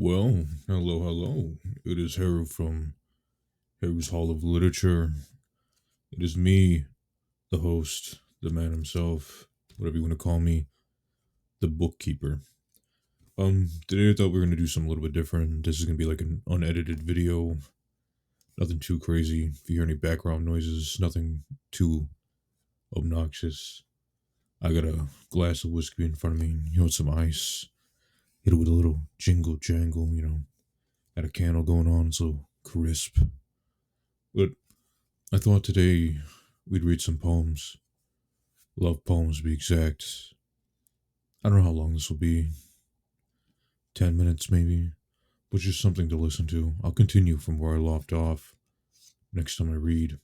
Well, hello, hello. It is Haru from Haru's Hall of Literature. It is me, the host, the man himself, whatever you want to call me, the bookkeeper. Today I thought we were gonna do something a little bit different. This is gonna be like an unedited video, nothing too crazy. If you hear any background noises, nothing too obnoxious. I got a glass of whiskey in front of me, some ice. Hit it with a little jingle jangle, got a candle going on, so crisp. But I thought today we'd read some poems. Love poems, to be exact. I don't know how long this will be. 10 minutes, maybe. But just something to listen to. I'll continue from where I left off next time I read.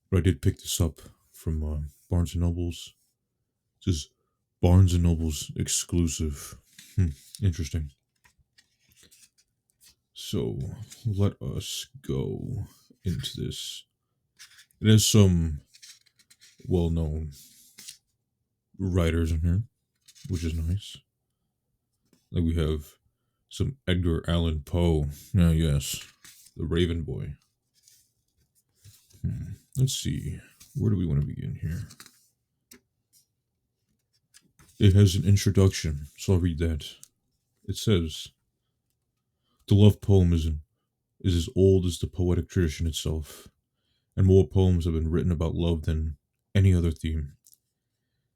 But I did pick this up from Barnes& and Nobles. This is Barnes& and Nobles exclusive. Interesting. So, let us go into this. It has some well-known writers in here, which is nice. Like we have some Edgar Allan Poe. Ah, yes, the Raven Boy. Let's see. Where do we want to begin here? It has an introduction, so I'll read that. It says, "The love poem is as old as the poetic tradition itself, and more poems have been written about love than any other theme.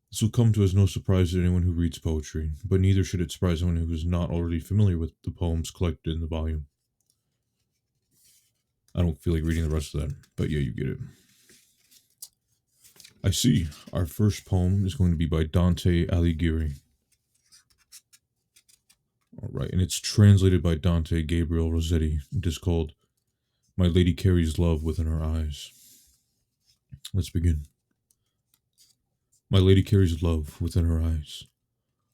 This will come to as no surprise to anyone who reads poetry, but neither should it surprise anyone who is not already familiar with the poems collected in the volume." I don't feel like reading the rest of that, but yeah, you get it. I see. Our first poem is going to be by Dante Alighieri. All right, and it's translated by Dante Gabriel Rossetti. It is called "My Lady Carries Love Within Her Eyes." Let's begin. My lady carries love within her eyes.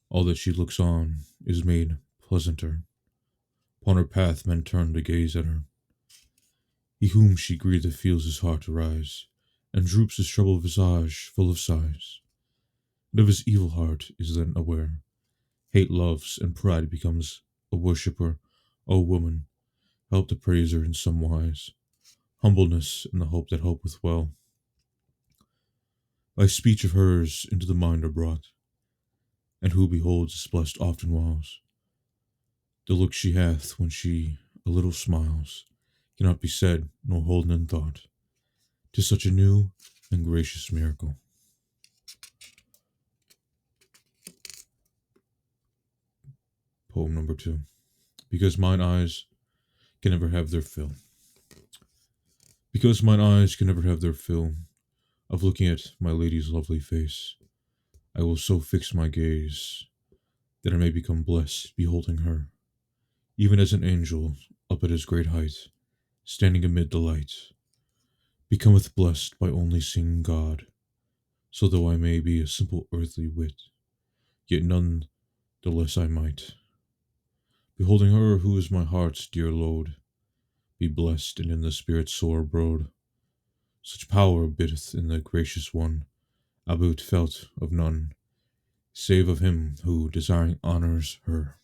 All that she looks on is made pleasanter. Upon her path men turn to gaze at her. He whom she greeteth feels his heart arise, and droops his troubled visage full of sighs. And of his evil heart is then aware. Hate loves, and pride becomes a worshipper. O woman, help to praise her in some wise. Humbleness and the hope that hopeth well. By speech of hers into the mind are brought, and who beholds is blessed often whiles. The look she hath when she a little smiles cannot be said nor holden in thought. 'Tis such a new and gracious miracle. Poem number 2. Because mine eyes can never have their fill. Because mine eyes can never have their fill of looking at my lady's lovely face, I will so fix my gaze that I may become blessed beholding her, even as an angel up at his great height, standing amid the light, becometh blessed by only seeing God. So though I may be a simple earthly wit, yet none the less I might, beholding her who is my heart's dear load, be blessed and in the spirit soar abroad. Such power biddeth in the gracious one, about felt of none, save of him who desiring honors her.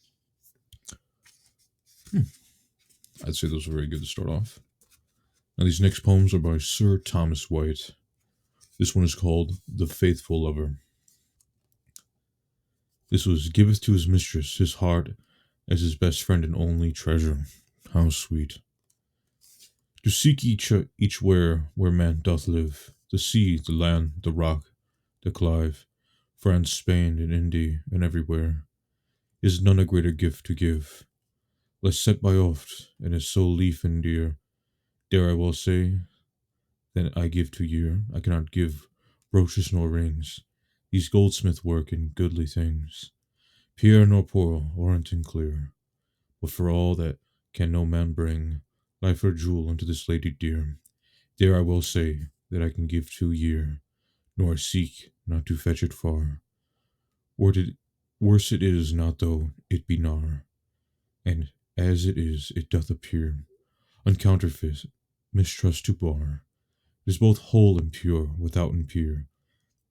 I'd say those were very good to start off. Now these next poems are by Sir Thomas White. This one is called The Faithful Lover. This was giveth to his mistress his heart as his best friend and only treasure. How sweet. To seek each where man doth live, the sea, the land, the rock, the clive, France, Spain, and Indy, and everywhere, is none a greater gift to give. Less set by oft, and is so lief and dear, dare I well say, than I give to year. I cannot give brooches nor rings, these goldsmith work in goodly things, pure nor pearl, orient and clear, but for all that can no man bring, life or jewel unto this lady dear. Dare I well say that I can give to year, nor seek not to fetch it far. Worse it is not though it be nar, and as it is it doth appear, uncounterfeit, mistrust to bar. It is both whole and pure, without and peer.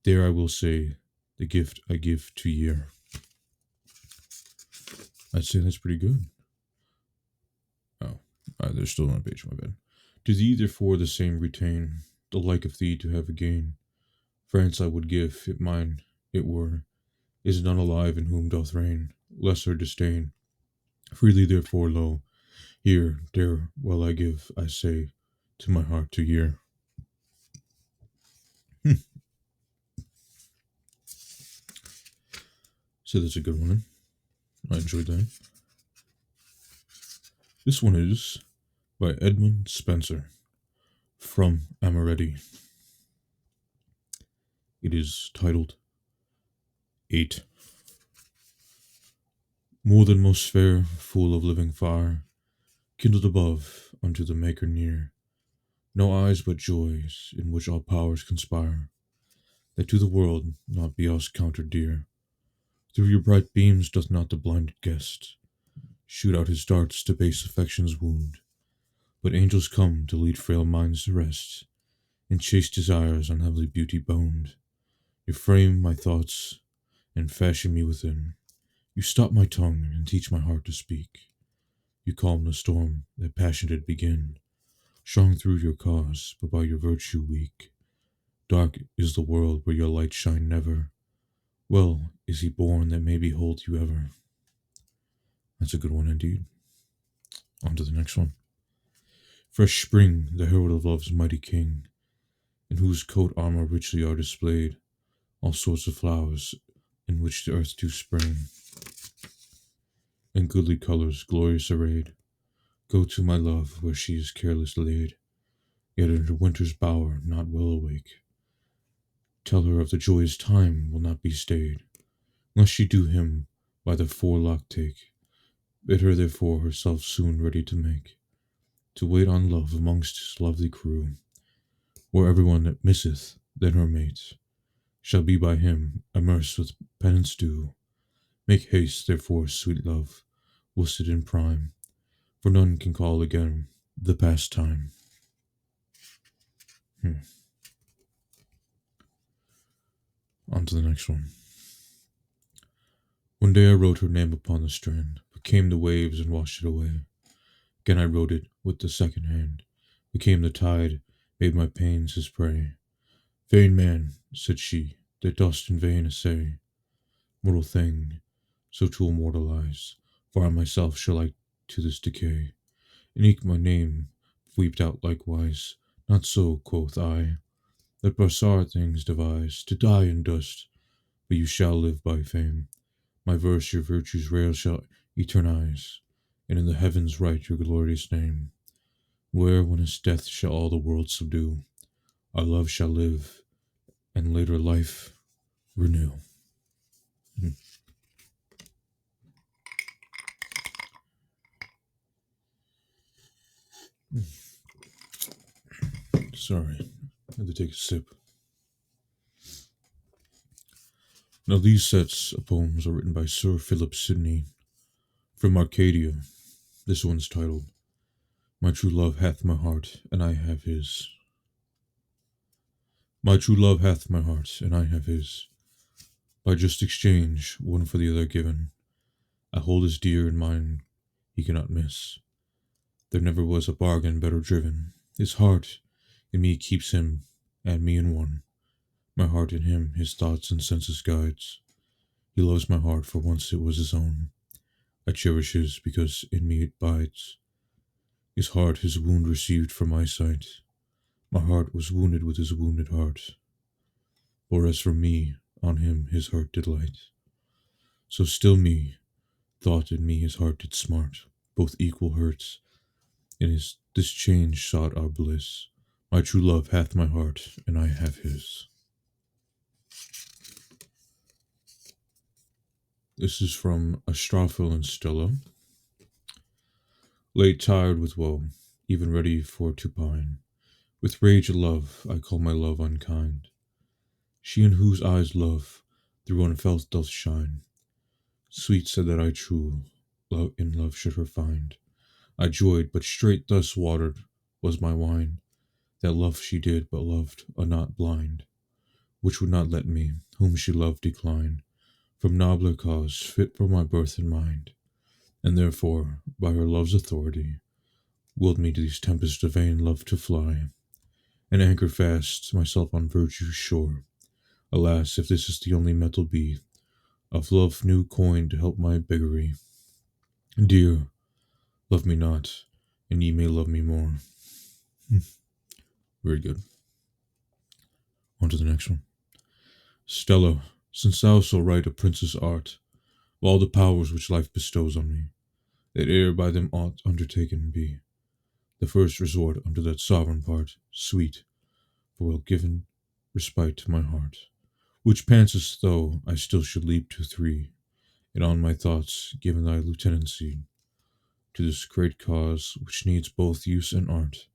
There I will say, the gift I give to year. I'd say that's pretty good. There's still on a page, my bad. To thee therefore the same retain, the like of thee to have again. France I would give, if mine it were, is none alive in whom doth reign lesser disdain. Freely therefore, lo, here, there, well I give, I say, to my heart to hear. So that's a good one. I enjoyed that. This one is by Edmund Spencer from Amoretti. It is titled 8. More than most fair, full of living fire, kindled above unto the Maker near. No eyes but joys, in which all powers conspire, that to the world not be us countered dear. Through your bright beams doth not the blinded guest shoot out his darts to base affection's wound, but angels come to lead frail minds to rest, and chaste desires on heavenly beauty bound. You frame my thoughts, and fashion me within. You stop my tongue, and teach my heart to speak. You calm the storm that passion did begin, strong through your cause, but by your virtue weak. Dark is the world where your light shine never. Well is he born that may behold you ever. That's a good one indeed. On to the next one. Fresh spring, the herald of love's mighty king, in whose coat armor richly are displayed all sorts of flowers, in which the earth do spring, in goodly colors glorious arrayed. Go to my love where she is careless laid, yet in her winter's bower not well awake. Tell her of the joyous time will not be stayed, lest she do him by the forelock take. Bid her therefore herself soon ready to make, to wait on love amongst his lovely crew, where everyone that misseth then her mate shall be by him immersed with penance due. Make haste, therefore, sweet love, whilst it in prime, for none can call again the past time. On to the next one. One day I wrote her name upon the strand, but came the waves and washed it away. Again I wrote it with the second hand, became the tide, made my pains his prey. Vain man, said she, that dost in vain essay, mortal thing, so to immortalize, for I myself shall like to this decay, and eke my name weeped out likewise. Not so, quoth I, that bizarre things devise, to die in dust, but you shall live by fame. My verse your virtues rare shall eternize, and in the heavens write your glorious name, where when his death shall all the world subdue, our love shall live, and later life renew. Sorry, I had to take a sip. Now these sets of poems are written by Sir Philip Sidney from Arcadia. This one's titled, My True Love Hath My Heart, and I Have His. My true love hath my heart, and I have his. By just exchange, one for the other given, I hold as dear in mine he cannot miss. There never was a bargain better driven. His heart in me keeps him, and me in one. My heart in him his thoughts and senses guides. He loves my heart, for once it was his own. I cherish his, because in me it bides. His heart his wound received from my sight. My heart was wounded with his wounded heart. Or as for me, on him his heart did light. So still me, thought in me his heart did smart, both equal hurts. In his this change sought our bliss. My true love hath my heart, and I have his. This is from Astrophil and Stella. Late tired with woe, even ready for to pine, with rage of love I call my love unkind. She in whose eyes love through unfelt doth shine, sweet said that I true love in love should her find. I joyed, but straight thus watered was my wine, that love she did, but loved a not blind, which would not let me, whom she loved, decline, from nobler cause fit for my birth and mind, and therefore, by her love's authority, willed me to these tempests of vain love to fly, and anchor fast myself on virtue's shore. Alas, if this is the only metal be of love new coined to help my beggary. Dear, love me not, and ye may love me more. Very good. On to the next one. Stella, since thou so right a princess art, of all the powers which life bestows on me, that ere by them aught undertaken be, the first resort unto that sovereign part, sweet, for well given respite to my heart, which pants as though I still should leap to three, and on my thoughts given thy lieutenancy, to this great cause which needs both use and art,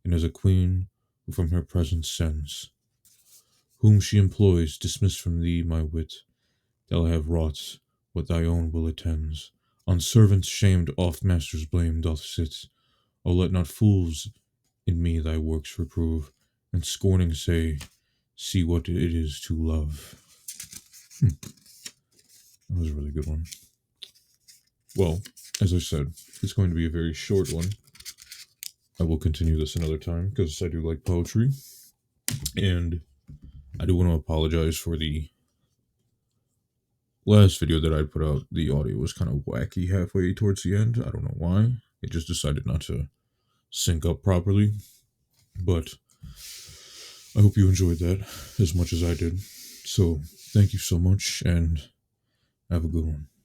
and as a queen who from her presence sends, whom she employs, dismiss from thee my wit, thou have wrought what thy own will attends. On servants shamed oft masters blame doth sit. O let not fools in me thy works reprove, and scorning say, see what it is to love. That was a really good one. Well, as I said, it's going to be a very short one. I will continue this another time because I do like poetry. And I do want to apologize for the last video that I put out. The audio was kind of wacky halfway towards the end. I don't know why. It just decided not to sync up properly. But I hope you enjoyed that as much as I did. So thank you so much and have a good one.